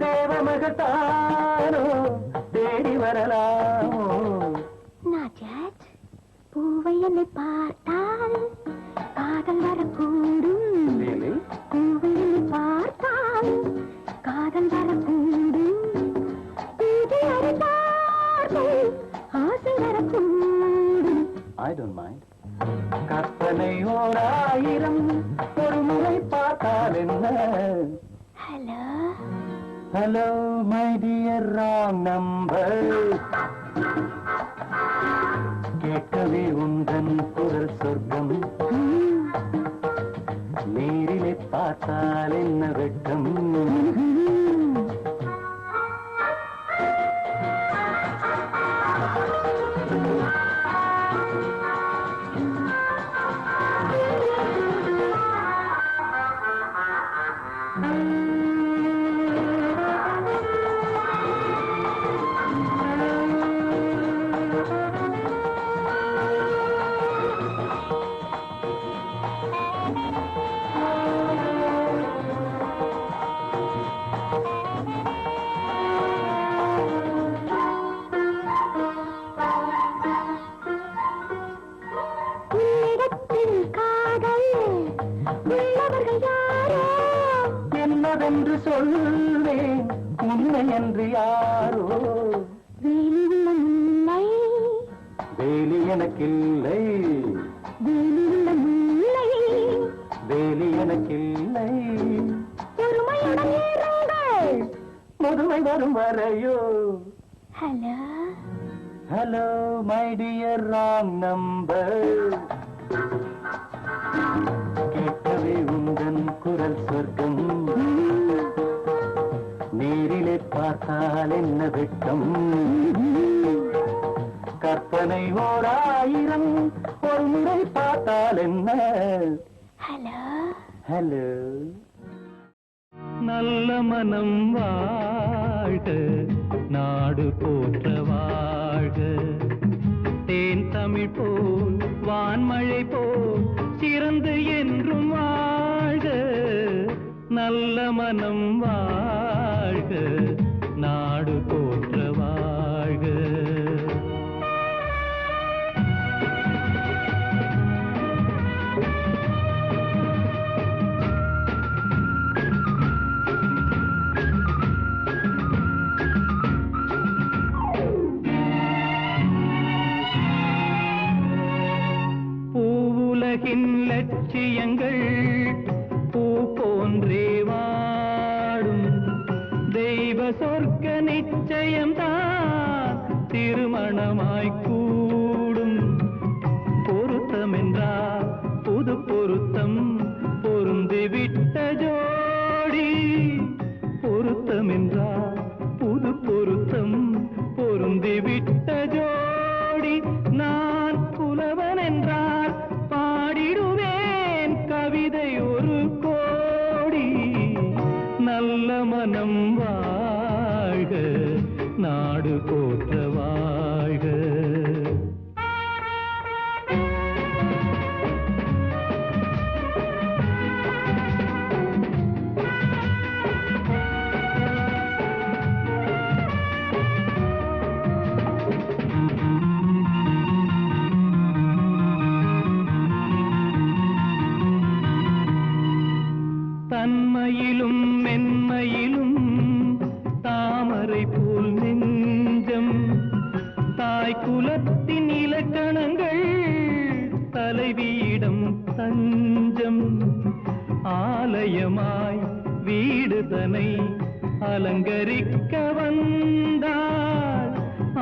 தேவமகத்தானோ தேடி வரலாமோ. நாஜாஜ், பூவை என்னை பார்த்தால் காதல் வரக்கூடும். பூவை என்னை பார்த்தால் காதல் வரக்கூடும். பூஜை அறிந்தார்கள் ஆசை வரக்கூடும். I don't mind. கற்பனை ஓராயிரம், ஒரு முறை பார்த்தால் என்ன. Hello hello my dear wrong number. கேட்கவே உந்தன் குரல் சொர்க்கம், நேரிலே பார்த்தால் என்ன வெட்கம். உன்னிடத்தில் காதல் உள்ளவர்கள் யாரோ, என்னவென்று சொல்வேன் உண்மை என்று யாரோ. வேலியுள்ள முல்லை, வேலி எனக்கில்லை, வேலியுள்ள முல்லை, வேலி எனக்கில்லை. பொறுமையுடன் இருங்கள். முதுமை வரும் வரையோ. Hello hello my dear wrong number. கேட்கவே உந்தன் குரல் சொர்க்கம், நேரிலே பார்த்தால் என்ன வெட்கம். கற்பனை ஓராயிரம், ஒரு முறை பார்த்தால் என்ன. Hello hello. நல்ல மனம் வாழ்க, நாடு போற்ற வாழ்க. தேன் தமிழ் போல் வான்மழை போல் சிறந்து என்றும் வாழ்க. நல்ல மனம் வாழ்க, நாடு போற்ற வாழ்க. வாழ்க்கையின் லட்சியங்கள் பூ போன்றே வாடும் தெய்வ சொர்க்க நிச்சயம்தான் திருமணமாய் கூடும் பொருத்தமென்றால் புது பொருத்தம் பொருந்திவிட்ட ஜோடி பொருத்தமென்றால் புது பொருத்தம் பொருந்திவிட்ட ஜோடி நான் புலவன் என்றால் பாடிடுவேன் கவிதை ஒரு கோடி நல்ல மனம் வாழ்க நாடு போற்ற வாழ்க தன்மையிலும் மென்மையிலும் தாமரை போல் நெஞ்சம் தாய் குலத்தின் இலக்கணங்கள் தலைவியிடம் தஞ்சம் ஆலயமாய் வீடுதனை அலங்கரிக்க வந்தாள்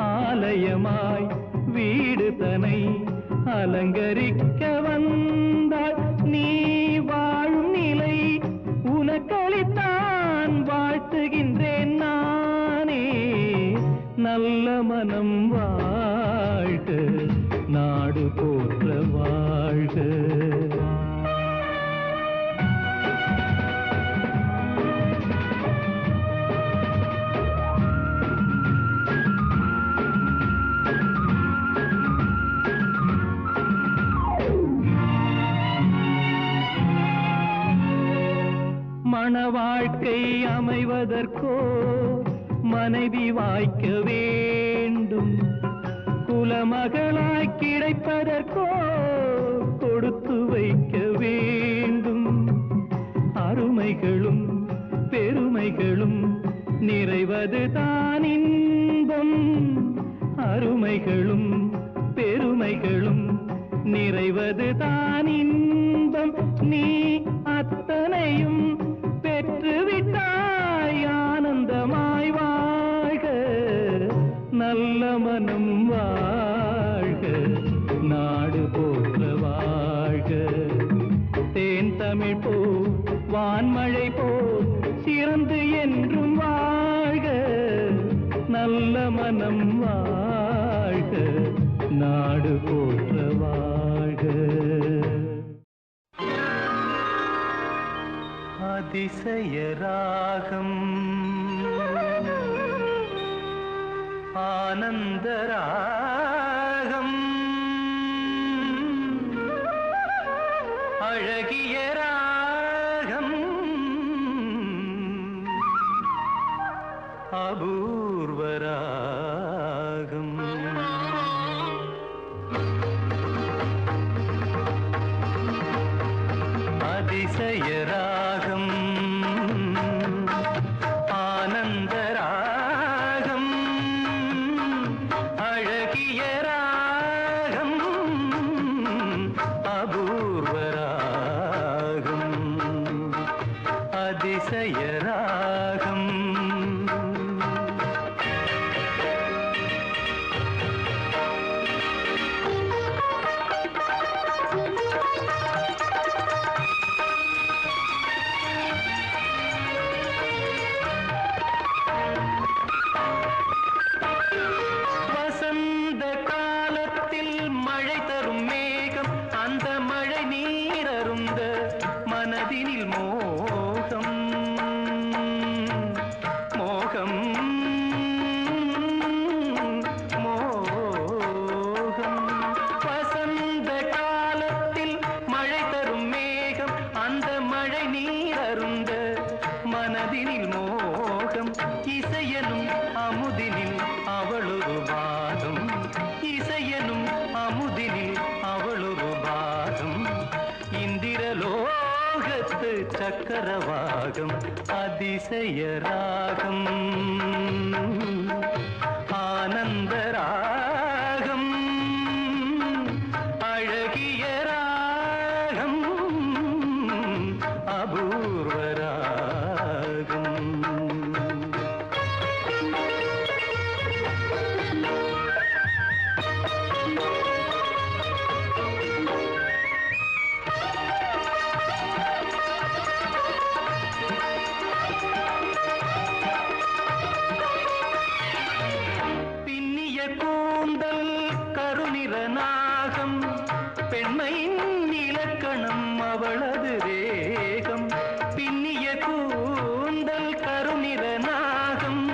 ஆலயமாய் வீடுதனை அலங்கரிக்க வந்தாள் நீ வாழும் நிலை உனக்களித்தான் வாழ்த்துகின்றேன் நானே நல்ல மனம் வாழ்க நாடு போற்ற வாழ்க மண வாழ்க்கை அமைவதற்கோ மனைவி வாய்க்க வேண்டும் குலமகளாய் கிடைப்பதற்கோ கொடுத்து வைக்க வேண்டும் அருமைகளும் பெருமைகளும் நிறைவது தான் இன்பம் அருமைகளும் பெருமைகளும் நிறைவது தான் இன்பம் நீ அத்தனையும் பெற்றுவிட்டாய் ஆனந்தமாய் வாழ்க நல்ல மனம் வாழ்க நாடு போற்ற வாழ்க தேன் தமிழ் போ வான்மழை போ சிறந்து என்றும் வாழ்க நல்ல மனம் வாழ்க நாடு போற்ற வாழ்க அதிசய ராகம் ஆனந்த ராகம் அழகிய ராகம் அபூர்வ ராகம் அதிசய ராகம் ஆனந்த ராகம் அழகிய ராகம் அபூர்வ ராகம் அதிசய ராகம் மனதினில் மோகம் மோகம் மோகம் வசந்த காலத்தில் மழை தரும் மேகம் அந்த மழை நீர் அருந்த மனதினில் மோகம் இசையனும் அமுதினில் அவளொரு பாகம் இசையனும் அமுதினில் அவளொரு பாகம் இந்திரலோகத்து சக்கரவாகம் அதிசய ராகம் ஆனந்த ராகம் அழகிய ராகம் அவளது தேகம், பின்னிய கூந்தல் கருநிற நாகம்,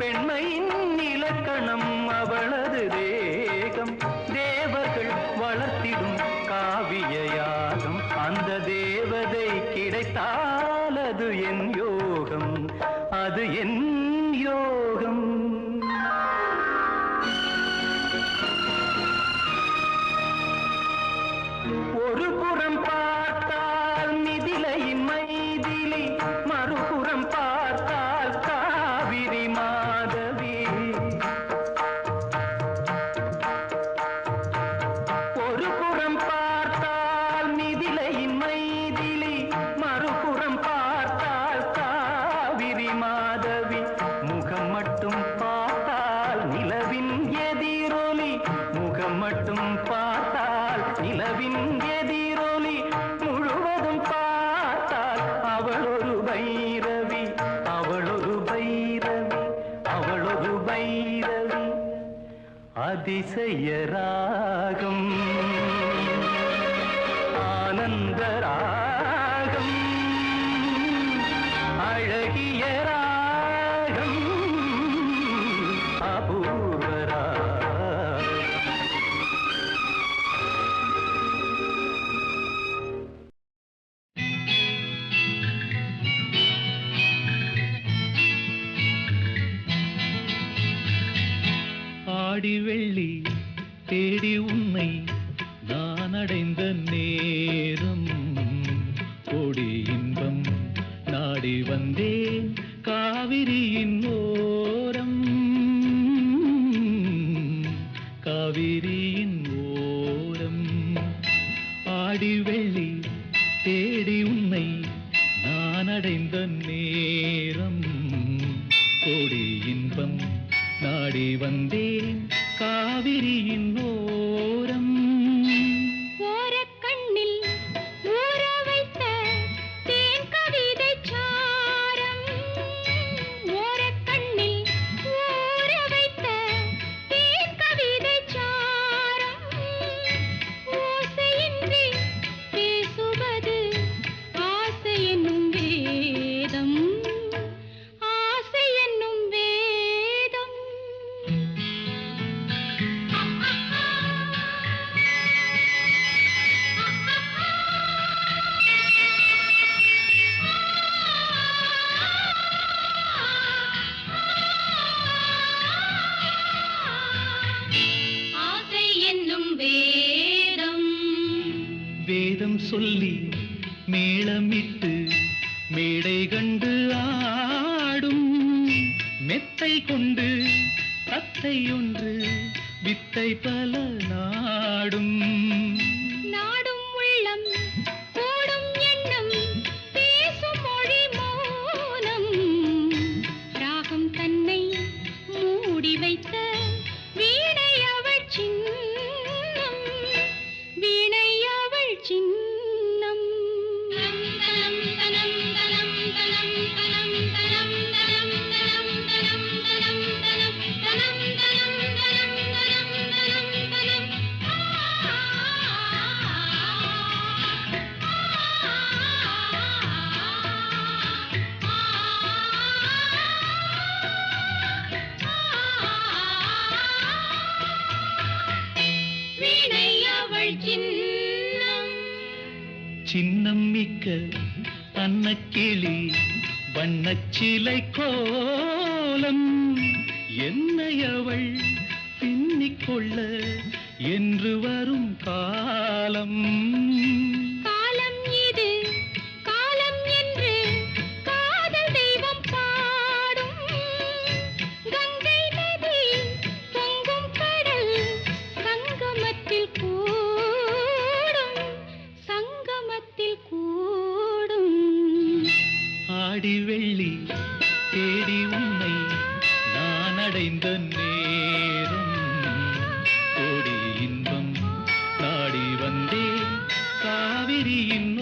பெண்மையின் இலக்கணம் அவளது தேகம், தேவர்கள் வளர்த்திடும் காவிய யாகம், அந்த தேவதை கிடைத்தால் அது என் யோகம், அது என் யோகம். ஒரு புறம் பார்த்தால் மிதிலையின் மைதிலி, மறுபுறம் பார்த்தால் காவிரி மாதவி. ஒரு புறம் பார்த்தால் மிதிலையின் மைதிலி, மறுபுறம் பார்த்தால் காவிரி மாதவி. முகம் மட்டும் பார்த்தால் நிலவின் எதிரொலி, முகம் மட்டும் பார்த்தால் நிலவின் எதிரொலி, முழுவதும் பார்த்தால் அவளொரு பைரவி, அவளொரு பைரவி, அவளொரு பைரவி. அதிசய ராகம், ஆனந்த ராகம், அழகிய ராகம், அபூர்வ ராகம். ஆடி வெள்ளி தேடி உன்னை நான் அடைந்த நேரம், கோடி இன்பம் நாடி வந்தேன் காவிரியின் ஓரம், காவிரியின் ஓரம். ஆடி வெள்ளி தேடி உன்னை நான் அடைந்த நேரம், கோடி இன்பம் நாடி வந்தேன் காவிரியின் ஓரம். ஓரக்கண்ணில் ஊற வைத்த தேன் கவிதை சாரம், ஓரக்கண்ணில் ஊற வைத்த தேன் கவிதை சாரம், ஓசையின்றி பேசுவது ஆசை என்னும் வேதம், ஆசை என்னும் வேதம். ஆசை என்னும் வேதம். வேதம் சொல்லி மேளமிட்டு மேடை கண்டு ஆடும், மெத்தை கொண்டு தத்தை ஒன்று வித்தை பல நாடும். நாடும் உள்ளம் கூடும் எண்ணம் பேசும் மொழி மௌனம், ராகம் தன்னை மூடி வைத்த வீணை அவள் சின்னம், வீணை அவள் சின்னம். தனம் தனம் தனம் தனம் தனம் தனம் தனம் தனம் தனம் தனம் தனம் தனம் தனம் தனம் தனம் தனம் வீணை அவள் சின்னம். சின்னம் மிக்க அன்னக்கிளி வண்ணச்சிலை கோலம், என்னை அவள் பின்னிக்கொள்ள என்று வரும் காலம். காலம் இது காலம் என்று காதல் தெய்வம் பாடும், கங்கை நதி பொங்கும் கடல் சங்கமத்தில் கூடும், சங்கமத்தில் கூடும். ஆடி வெள்ளி தேடி உன்னை நான் அடைந்த நேரம், கோடி இன்பம் நாடி வந்தேன் காவிரியின்